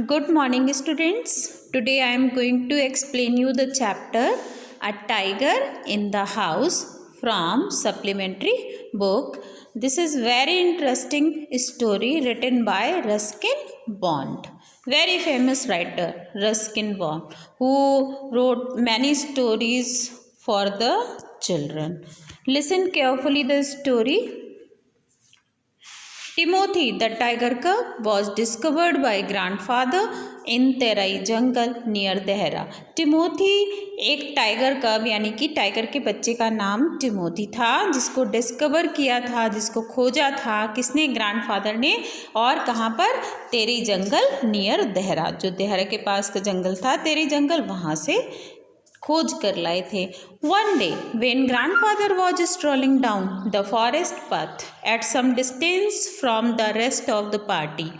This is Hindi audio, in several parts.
Good morning, students. Today I am going to explain you the chapter A Tiger in the House from supplementary book. This is very interesting story written by Ruskin Bond. Very famous writer Ruskin Bond, who wrote many stories for the children. Listen carefully the story. Timothy the tiger cub was discovered by grandfather in Terai jungle near Dehra. Timothy एक टाइगर कब यानी कि टाइगर के बच्चे का नाम टिमोथी था, जिसको डिस्कवर किया था, जिसको खोजा था किसने? ग्रैंडफादर ने। और कहाँ पर? तेरी जंगल नियर देहरा, जो देहरा के पास का जंगल था तेरी जंगल, वहाँ से खोज कर लाए थे। One day when grandfather was strolling down the forest path at some distance from the rest of the party,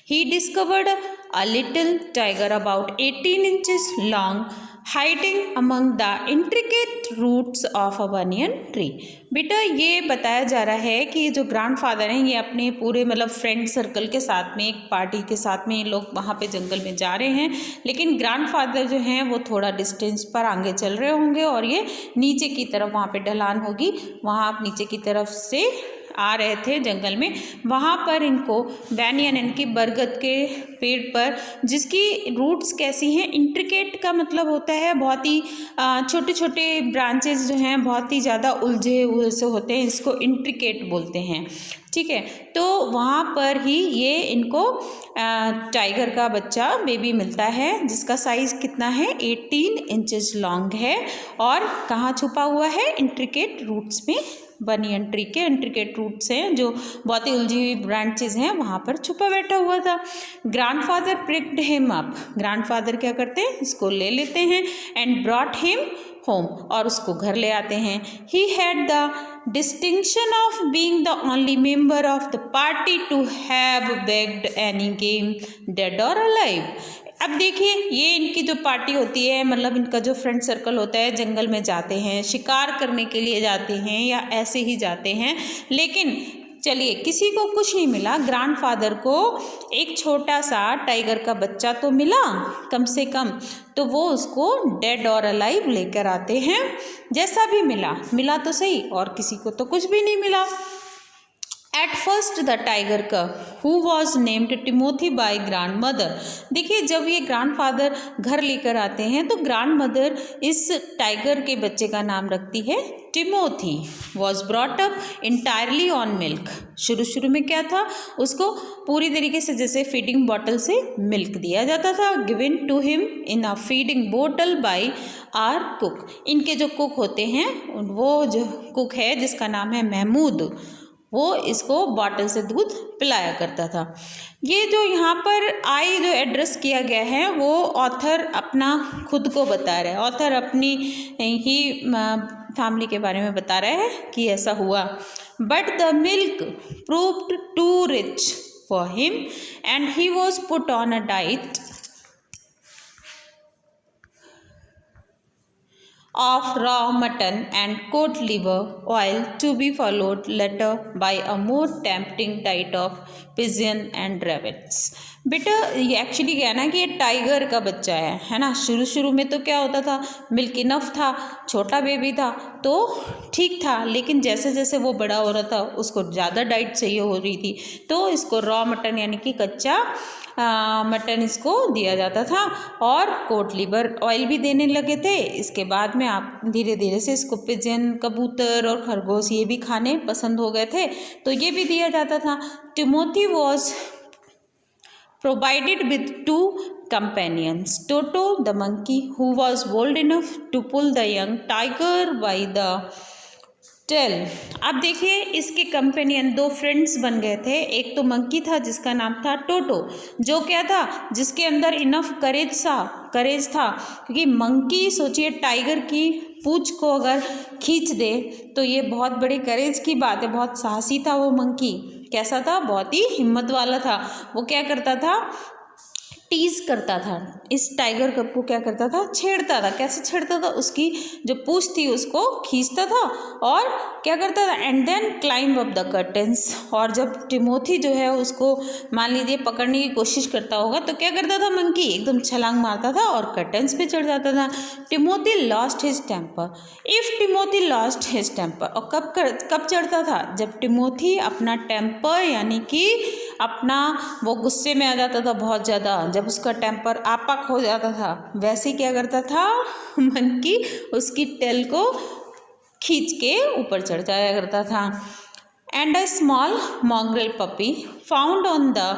he discovered a little tiger about 18 inches long hiding among the intricate roots of a banyan tree। बेटा ये बताया जा रहा है कि जो ग्रैंडफादर हैं ये अपने पूरे फ्रेंड सर्कल के साथ में, एक पार्टी के साथ में ये लोग वहाँ पे जंगल में जा रहे हैं, लेकिन ग्रैंडफादर जो हैं वो थोड़ा डिस्टेंस पर आगे चल रहे होंगे और ये नीचे की तरफ, वहाँ पे ढलान होगी, वहाँ आप नीचे की तरफ से आ रहे थे जंगल में। वहाँ पर इनको बैनियन इनकी बरगद के पेड़ पर, जिसकी रूट्स कैसी हैं? इंट्रिकेट का मतलब होता है बहुत ही छोटे छोटे ब्रांचेस जो हैं बहुत ही ज़्यादा उलझे हुए से होते हैं, इसको इंट्रिकेट बोलते हैं। ठीक है, तो वहाँ पर ही ये इनको टाइगर का बच्चा बेबी मिलता है, जिसका साइज़ कितना है? 18 इंचेस लॉन्ग है। और कहाँ छुपा हुआ है? इंट्रिकेट रूट्स में, बनियन ट्री के इंट्रिकेट रूट्स हैं जो बहुत ही उलझी हुई ब्रांचेज हैं, वहाँ पर छुपा बैठा हुआ था। Grandfather picked him up, grandfather क्या करते हैं? इसको ले लेते हैं, एंड ब्रॉट हिम होम, और उसको घर ले आते हैं। He had the distinction of being the only member of the party to have bagged any game dead or alive. अब देखिए, ये इनकी जो पार्टी होती है, इनका जो फ्रेंड सर्कल होता है, जंगल में जाते हैं, शिकार करने के लिए जाते हैं या ऐसे ही जाते हैं, लेकिन चलिए किसी को कुछ नहीं मिला। ग्रैंडफादर को एक छोटा सा टाइगर का बच्चा तो मिला कम से कम, तो वो उसको डेड और अलाइव लेकर आते हैं। जैसा भी मिला तो सही, और किसी को तो कुछ भी नहीं मिला। At first the tiger cub, who was named Timothy by grandmother, देखिए जब ये ग्रैंडफादर घर लेकर आते हैं तो ग्रैंडमदर इस टाइगर के बच्चे का नाम रखती है Timothy. was brought up entirely on milk, शुरू में क्या था? उसको पूरी तरीके से जैसे फीडिंग बॉटल से मिल्क दिया जाता था। given to him in a feeding bottle by our cook, इनके जो कुक होते हैं, वो जो कुक है जिसका नाम है महमूद, वो इसको बॉटल से दूध पिलाया करता था। ये जो यहाँ पर जो एड्रेस किया गया है वो ऑथर अपना खुद को बता रहा है, ऑथर अपनी ही फैमिली के बारे में बता रहा है कि ऐसा हुआ। But the milk proved too rich for him and he was put on a diet of raw mutton and cod liver oil, to be followed later by a more tempting diet of pigeon and rabbits। बेटा ये एक्चुअली क्या है ना कि ये टाइगर का बच्चा है ना। शुरू में तो क्या होता था? मिल्क इनफ था, छोटा बेबी था तो ठीक था, लेकिन जैसे जैसे वो बड़ा हो रहा था उसको ज़्यादा डाइट चाहिए हो रही थी, तो इसको रॉ मटन यानी कि कच्चा मटन इसको दिया जाता था, और कोट लीवर ऑयल भी देने लगे थे। इसके बाद में आप धीरे धीरे से इसको पिजन, कबूतर और खरगोश ये भी खाने पसंद हो गए थे, तो ये भी दिया जाता था। Timothy was provided with 2 companions, Toto the monkey, who was bold enough to pull the young tiger by the tail। अब देखिए इसके कंपेनियन 2 फ्रेंड्स बन गए थे। एक तो मंकी था जिसका नाम था टोटो, जो क्या था? जिसके अंदर इनफ करेज था, क्योंकि मंकी सोचिए टाइगर की पूंछ को अगर खींच दे तो ये बहुत बड़ी करेज की बात है, बहुत साहसी था वो मंकी। कैसा था? बहुत ही हिम्मत वाला था। वो क्या करता था? टीज करता था, इस टाइगर कब को क्या करता था, छेड़ता था। कैसे छेड़ता था, उसकी जो पूंछ थी उसको खींचता था और क्या करता था, and then climb up the curtains. और जब टिमोथी जो है उसको मान लीजिए पकड़ने की कोशिश करता होगा तो क्या करता था, मंकी एकदम छलांग मारता था और कर्टेंस पे चढ़ जाता था। Timothy lost his temper. If Timothy lost his temper, और कब चढ़ता था, जब टिमोथी अपना टेम्पर यानी कि अपना वो गुस्से में आ जाता था बहुत ज़्यादा, जब उसका टेम्पर आपा हो जाता था, वैसे ही क्या करता था, मंकी उसकी टेल को खींच के ऊपर चढ़ जाया करता था। And a small mongrel puppy found on the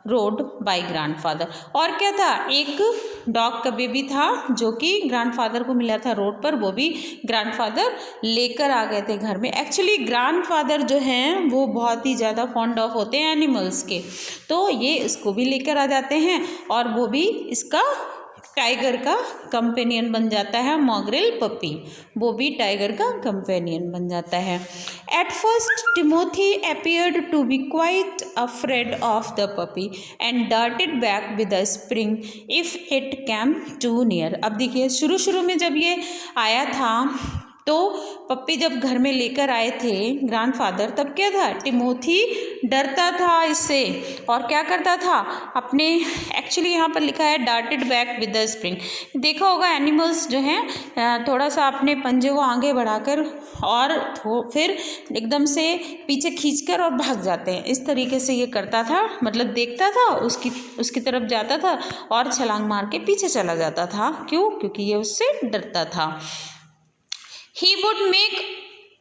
road by grandfather. और क्या था, एक डॉग का बेबी था जो कि ग्रैंडफादर को मिला था रोड पर, वो भी ग्रैंडफादर लेकर आ गए थे घर में। एक्चुअली ग्रैंडफादर जो हैं वो बहुत ही ज़्यादा फॉन्ड ऑफ होते हैं एनिमल्स के, तो ये इसको भी लेकर आ जाते हैं और वो भी इसका टाइगर का कंपेनियन बन जाता है। मॉन्ग्रेल पपी वो भी टाइगर का कंपेनियन बन जाता है। At first Timothy appeared to be quite afraid of the puppy and darted back with a spring if it came too near. अब देखिए शुरू में जब ये आया था तो पप्पी जब घर में लेकर आए थे ग्रैंडफादर, तब क्या था, टिमोथी डरता था इससे और क्या करता था अपने, एक्चुअली यहाँ पर लिखा है darted back with the spring. देखा होगा एनिमल्स जो हैं थोड़ा सा अपने पंजे को आगे बढ़ाकर और फिर एकदम से पीछे खींचकर और भाग जाते हैं, इस तरीके से ये करता था। मतलब देखता था उसकी तरफ जाता था और छलांग मार के पीछे चला जाता था। क्यों? क्योंकि ये उससे डरता था। He would make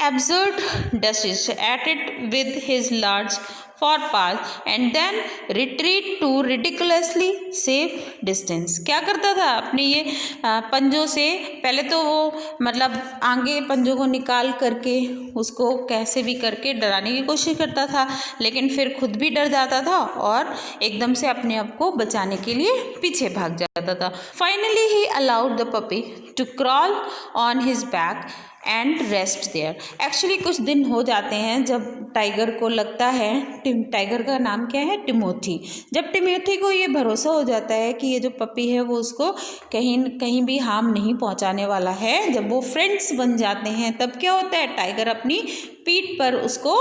absurd dashes at it with his large forepaws and then retreat to ridiculously safe distance। क्या करता था, अपने ये पंजों से पहले तो वो मतलब आगे पंजों को निकाल करके उसको कैसे भी करके डराने की कोशिश करता था, लेकिन फिर खुद भी डर जाता था और एकदम से अपने आप को बचाने के लिए पीछे भाग जाता था। Finally he allowed the puppy to crawl on his back and rest there. Actually कुछ दिन हो जाते हैं जब टाइगर को लगता है, टाइगर का नाम क्या है, टिमोथी। जब टिमोथी को ये भरोसा हो जाता है कि ये जो पपी है वो उसको कहीं भी हार्म नहीं पहुंचाने वाला है, जब वो फ्रेंड्स बन जाते हैं, तब क्या होता है, टाइगर अपनी पीठ पर उसको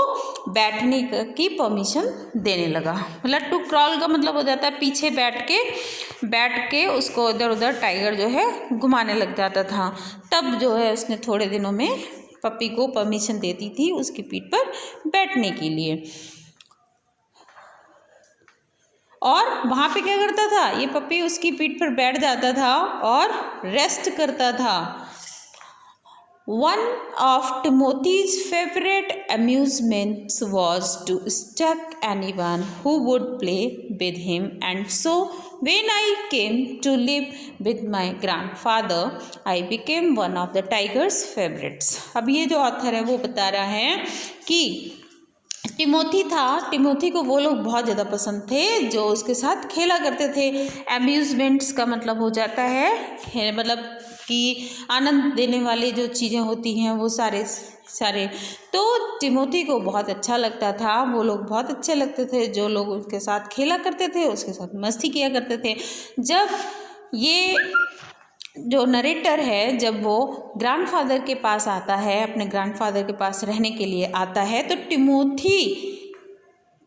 बैठने की परमिशन देने लगा। मतलब टू क्रॉल का मतलब हो जाता है पीछे बैठ के उसको इधर उधर टाइगर जो है घुमाने लग जाता था। तब जो है उसने थोड़े दिनों में पपी को परमिशन देती थी उसकी पीठ पर बैठने के लिए। और वहाँ पे क्या करता था, ये पपी उसकी पीठ पर बैठ जाता था और रेस्ट करता था। One of Timothy's favorite amusements was to stalk anyone who would play with him, and so when I came to live with my grandfather, I became one of the tiger's favorites। अब ये जो ऑथर है वो बता रहा है कि टिमोथी को वो लोग बहुत ज़्यादा पसंद थे जो उसके साथ खेला करते थे। एम्यूजमेंट्स का मतलब हो जाता है मतलब कि आनंद देने वाली जो चीज़ें होती हैं वो सारे तो टिमोथी को बहुत अच्छा लगता था। वो लोग बहुत अच्छे लगते थे जो लोग उसके साथ खेला करते थे, उसके साथ मस्ती किया करते थे। जब ये जो नरेटर है जब वो ग्रैंडफादर के पास आता है, अपने ग्रैंडफादर के पास रहने के लिए आता है, तो टिमोथी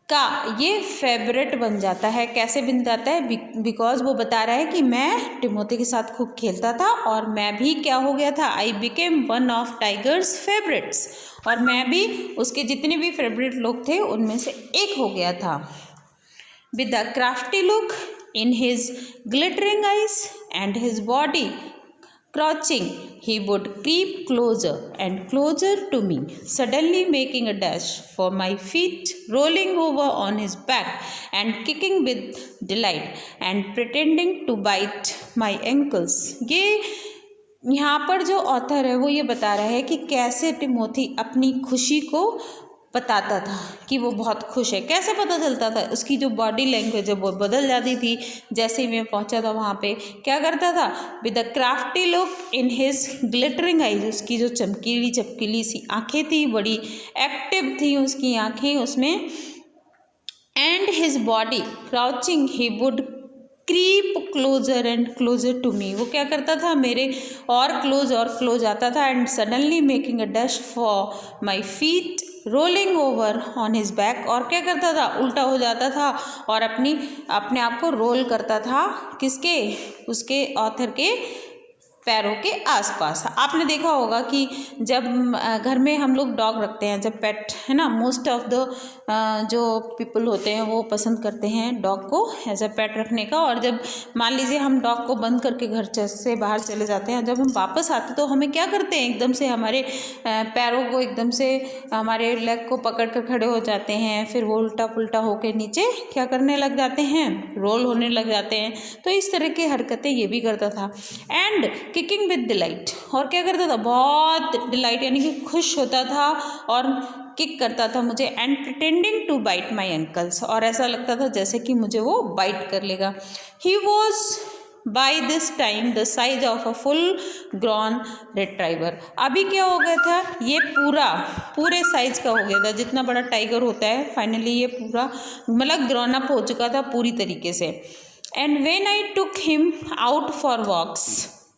का ये फेवरेट बन जाता है। कैसे बन जाता है? बिकॉज वो बता रहा है कि मैं टिमोथी के साथ खूब खेलता था और मैं भी क्या हो गया था, I became one of tigers favourites, और मैं भी उसके जितने भी फेवरेट लोग थे उनमें से एक हो गया था। With a crafty look in his glittering eyes and his body crouching, he would creep closer and closer to me, suddenly making a dash for my feet, rolling over on his back and kicking with delight and pretending to bite my ankles। ये यहाँ पर जो ऑथर है वो ये बता रहा है कि कैसे टिमोथी अपनी खुशी को बताता था कि वो बहुत खुश है। कैसे पता चलता था? उसकी जो बॉडी लैंग्वेज है वो बदल जाती थी। जैसे ही मैं पहुंचा था वहाँ पे क्या करता था, with the crafty look in his glittering eyes, उसकी जो चमकीली सी आंखें थी, बड़ी एक्टिव थी उसकी आंखें उसमें, and his body crouching, he would creep closer and closer to me, वो क्या करता था, मेरे और क्लोज आता था, and suddenly making a dash for my feet rolling over on his back, और क्या करता था, उल्टा हो जाता था और अपने आप को रोल करता था, किसके, उसके ऑथर के पैरों के आसपास। आपने देखा होगा कि जब घर में हम लोग डॉग रखते हैं, जब पेट है ना, मोस्ट ऑफ द जो पीपल होते हैं वो पसंद करते हैं डॉग को एज अ पेट रखने का। और जब मान लीजिए हम डॉग को बंद करके घर से बाहर चले जाते हैं, जब हम वापस आते तो हमें क्या करते हैं, एकदम से हमारे पैरों को एकदम से हमारे लेग को पकड़ कर खड़े हो जाते हैं, फिर वो उल्टा पुल्टा होकर नीचे क्या करने लग जाते हैं, रोल होने लग जाते हैं। तो इस तरह की हरकतें ये भी करता था। एंड किकिंग विद डिलाइट, और क्या करता था, बहुत डिलाइट यानी कि खुश होता था और किक करता था मुझे। And pretending to bite my ankles, और ऐसा लगता था जैसे कि मुझे वो बाइट कर लेगा। He was by this time the size of a full grown retriever. अभी क्या हो गया था, ये पूरे साइज का हो गया था, जितना बड़ा टाइगर होता है फाइनली ये पूरा मतलब ग्रॉन अप हो चुका था पूरी तरीके से। And when I took him out for walks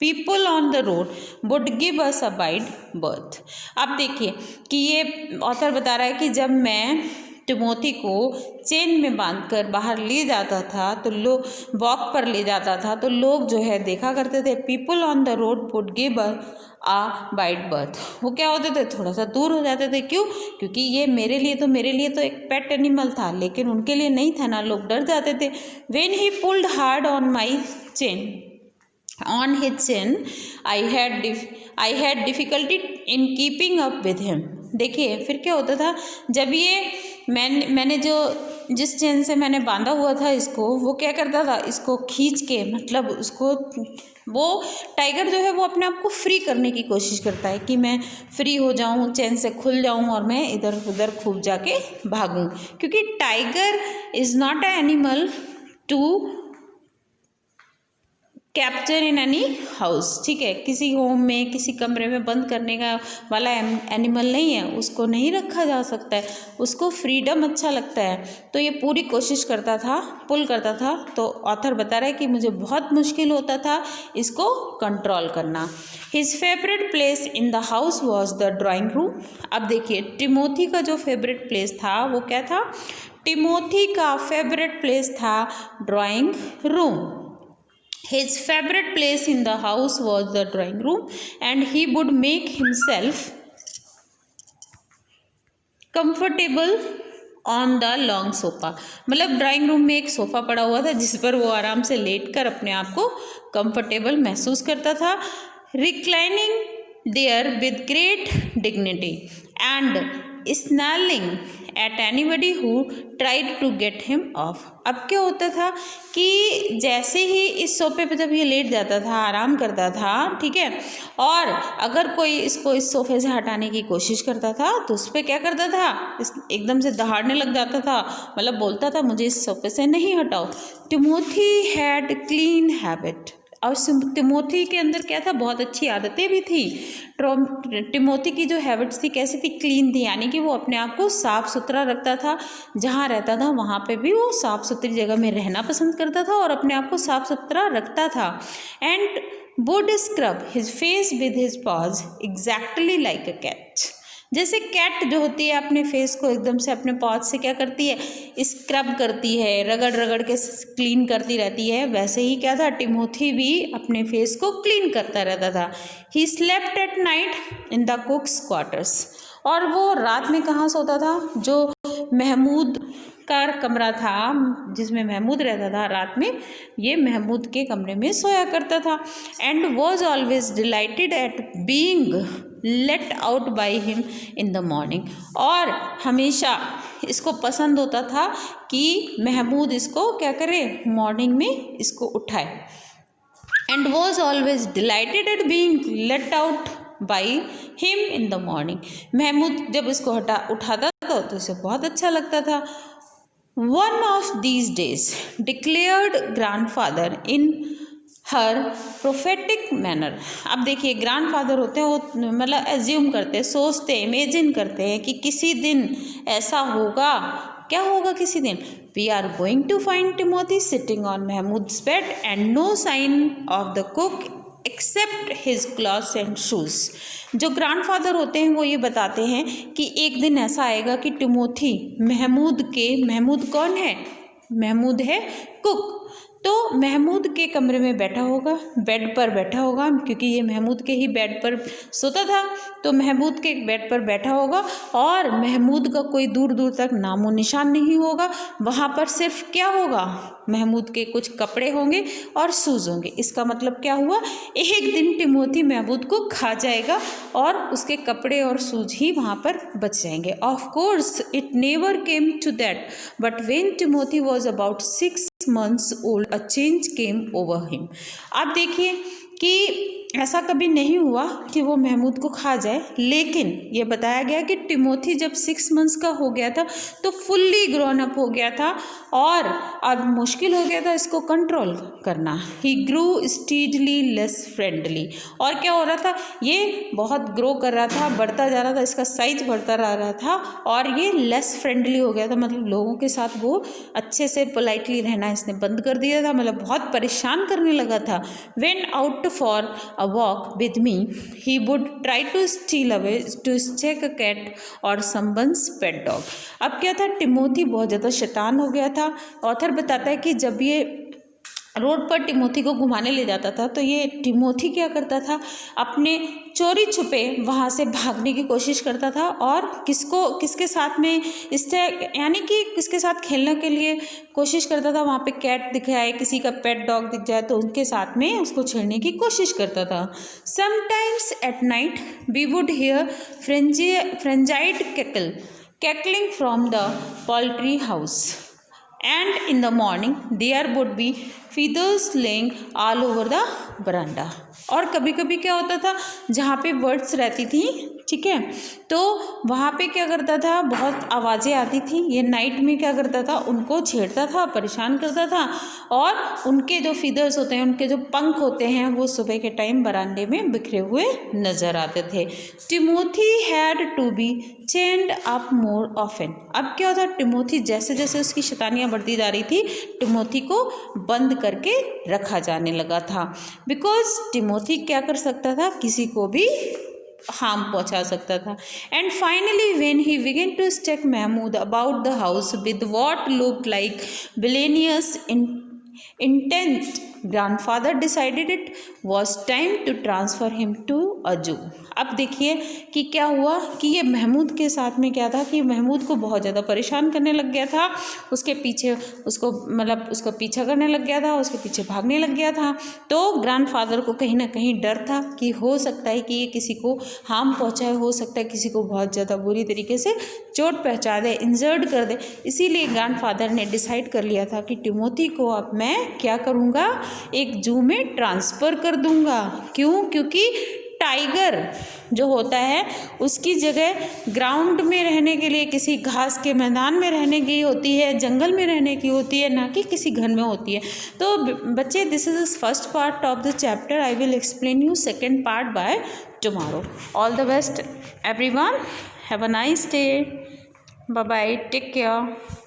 people on the road would give us a wide berth. अब देखिए कि ये ऑथर बता रहा है कि जब मैं टिमोथी को चेन में बांधकर बाहर ले जाता था, तो लोग वॉक पर ले जाता था, तो लोग जो है देखा करते थे, people on the road would give a wide berth. वो क्या होते थे, थोड़ा सा दूर हो जाते थे। क्यों? क्योंकि ये मेरे लिए तो एक पेट एनिमल था, लेकिन उनके लिए नहीं था ना, लोग डर जाते थे। When he pulled hard on my chain on his chin, I had difficulty in keeping up with him। देखिए फिर क्या होता था, जब ये मैंने जो जिस चेन से मैंने बांधा हुआ था इसको, वो क्या करता था, इसको खींच के मतलब उसको, वो टाइगर जो है वो अपने आप को फ्री करने की कोशिश करता है कि मैं फ्री हो जाऊं, चेन से खुल जाऊं और मैं इधर उधर खूब जाके भागूं। क्योंकि tiger is not a animal to capture in any house, ठीक है, किसी होम में किसी कमरे में बंद करने का वाला एनिमल नहीं है, उसको नहीं रखा जा सकता है, उसको फ्रीडम अच्छा लगता है। तो ये पूरी कोशिश करता था, पुल करता था। तो ऑथर बता रहा है कि मुझे बहुत मुश्किल होता था इसको कंट्रोल करना। His favourite place in the house was the drawing room. अब देखिए टिमोथी का जो फेवरेट प्लेस था वो क्या था, टिमोथी का फेवरेट प्लेस था drawing room. His favorite place in the house was the drawing room, and he would make himself comfortable on the long sofa। मतलब ड्राइंग रूम में एक सोफ़ा पड़ा हुआ था जिस पर वो आराम से लेटकर अपने आप को कंफर्टेबल महसूस करता था। Reclining there with great dignity and snarling at anybody who tried to get him off. अब क्या होता था कि जैसे ही इस सोफे पे जब ये लेट जाता था, आराम करता था, ठीक है, और अगर कोई इसको इस सोफे से हटाने की कोशिश करता था तो उस पर क्या करता था, एकदम से दहाड़ने लग जाता था, मतलब बोलता था मुझे इस सोफे से नहीं हटाओ। Timothy had clean habit. और टिमोथी के अंदर क्या था, बहुत अच्छी आदतें भी थी। टिमोथी की जो हैबिट्स थी कैसी थी, क्लीन थी, यानी कि वो अपने आप को साफ़ सुथरा रखता था। जहाँ रहता था वहाँ पे भी वो साफ़ सुथरी जगह में रहना पसंद करता था और अपने आप को साफ़ सुथरा रखता था। And would scrub his face with his paws exactly like a cat. जैसे कैट जो होती है अपने फेस को एकदम से अपने पॉज से क्या करती है, स्क्रब करती है, रगड़ रगड़ के क्लीन करती रहती है, वैसे ही क्या था, टिमोथी भी अपने फेस को क्लीन करता रहता था। He slept at night in the कुक्स quarters. और वो रात में कहाँ सोता था, जो महमूद का कमरा था जिसमें महमूद रहता था, रात में ये महमूद के कमरे में सोया करता था। And was always delighted at being let out by him in the morning. और हमेशा इसको पसंद होता था कि महमूद इसको क्या करे, मॉर्निंग में इसको उठाए। And was always delighted at being let out by him in the morning. Mahmood जब इसको उठाता था तो उसे बहुत अच्छा लगता था। One of these days declared grandfather in her prophetic manner. अब देखिए ग्रैंडफादर होते हैं वो मतलब एज्यूम करते हैं, सोचते हैं, इमेजिन करते हैं कि किसी दिन ऐसा होगा। क्या होगा किसी दिन, We are going to find Timothy sitting on Mahmud's bed and no sign of the cook except his clothes and shoes. जो ग्रैंडफादर होते हैं वो ये बताते हैं कि एक दिन ऐसा आएगा कि टिमोथी महमूद कौन है? महमूद है कुक। तो महमूद के कमरे में बैठा होगा, बेड पर बैठा होगा, क्योंकि ये महमूद के ही बेड पर सोता था, तो महमूद के बेड पर बैठा होगा और महमूद का कोई दूर दूर तक नामो निशान नहीं होगा। वहाँ पर सिर्फ क्या होगा? महमूद के कुछ कपड़े होंगे और शूज़ होंगे। इसका मतलब क्या हुआ? एक दिन टिमोथी महमूद को खा जाएगा और उसके कपड़े और शूज़ ही वहाँ पर बच जाएंगे। Of course it never came to that, but when Timothy was about 6 months old a change came over him. आप देखिए कि ऐसा कभी नहीं हुआ कि वो महमूद को खा जाए, लेकिन ये बताया गया कि टिमोथी जब 6 months का हो गया था तो फुल्ली ग्रोन अप हो गया था और अब मुश्किल हो गया था इसको कंट्रोल करना। ही ग्रो स्टीडली लेस फ्रेंडली। और क्या हो रहा था? ये बहुत ग्रो कर रहा था, बढ़ता जा रहा था, इसका साइज बढ़ता रहा था और ये लेस फ्रेंडली हो गया था। मतलब लोगों के साथ वो अच्छे से पोलाइटली रहना इसने बंद कर दिया था, मतलब बहुत परेशान करने लगा था। When out for a walk with me, he would try to steal away to check a cat or someone's pet dog. अब क्या था? टिमोथी बहुत ज़्यादा शैतान हो गया था। ऑथर बताता है कि जब ये रोड पर टिमोथी को घुमाने ले जाता था तो ये टिमोथी क्या करता था? अपने चोरी छुपे वहाँ से भागने की कोशिश करता था और किसके साथ में यानी कि किसके साथ खेलने के लिए कोशिश करता था। वहाँ पे कैट दिख जाए, किसी का पेट डॉग दिख जाए तो उनके साथ में उसको छेड़ने की कोशिश करता था। Sometimes at night we would hear frenzied cackling from the poultry house and in the morning there would be feathers laying all over the veranda. और कभी कभी क्या होता था? जहाँ पे बर्ड्स रहती थी, ठीक है, तो वहाँ पे क्या करता था? बहुत आवाज़ें आती थी। ये नाइट में क्या करता था? उनको छेड़ता था, परेशान करता था और उनके जो फीदर्स होते हैं, उनके जो पंख होते हैं, वो सुबह के टाइम बरामदे में बिखरे हुए नज़र आते थे। Timothy had to be chained up more often. अब क्या होता? टिमोथी जैसे जैसे उसकी शैतानियाँ बढ़ती जा रही थी, टिमोथी को बंद करके रखा जाने लगा था। बिकॉज टिमोथी क्या कर सकता था? किसी को भी हार्म पहुंचा सकता था। And finally when he began to stalk Mahmood about the house with what looked like villainous intent, grandfather decided it was time to transfer him to a zoo. अब देखिए कि क्या हुआ कि ये महमूद के साथ में क्या था कि महमूद को बहुत ज़्यादा परेशान करने लग गया था, उसके पीछे उसका पीछा करने लग गया था, उसके पीछे भागने लग गया था। तो ग्रैंडफादर को कहीं ना कहीं डर था कि हो सकता है कि ये किसी को हार्म पहुँचाए, हो सकता है किसी को बहुत ज़्यादा बुरी तरीके से चोट पहुँचा दे, इंजर्ड कर दे। इसीलिए ग्रैंडफादर ने डिसाइड कर लिया था कि टिमोथी को अब मैं क्या करूँगा? एक जू में ट्रांसफ़र कर दूँगा। क्यों? क्योंकि टाइगर जो होता है उसकी जगह ग्राउंड में रहने के लिए, किसी घास के मैदान में रहने की होती है, जंगल में रहने की होती है, ना कि किसी घर में होती है। तो बच्चे, this is the first part of the chapter. I will explain you second part by tomorrow. All the best everyone, have a nice day, bye bye, take care.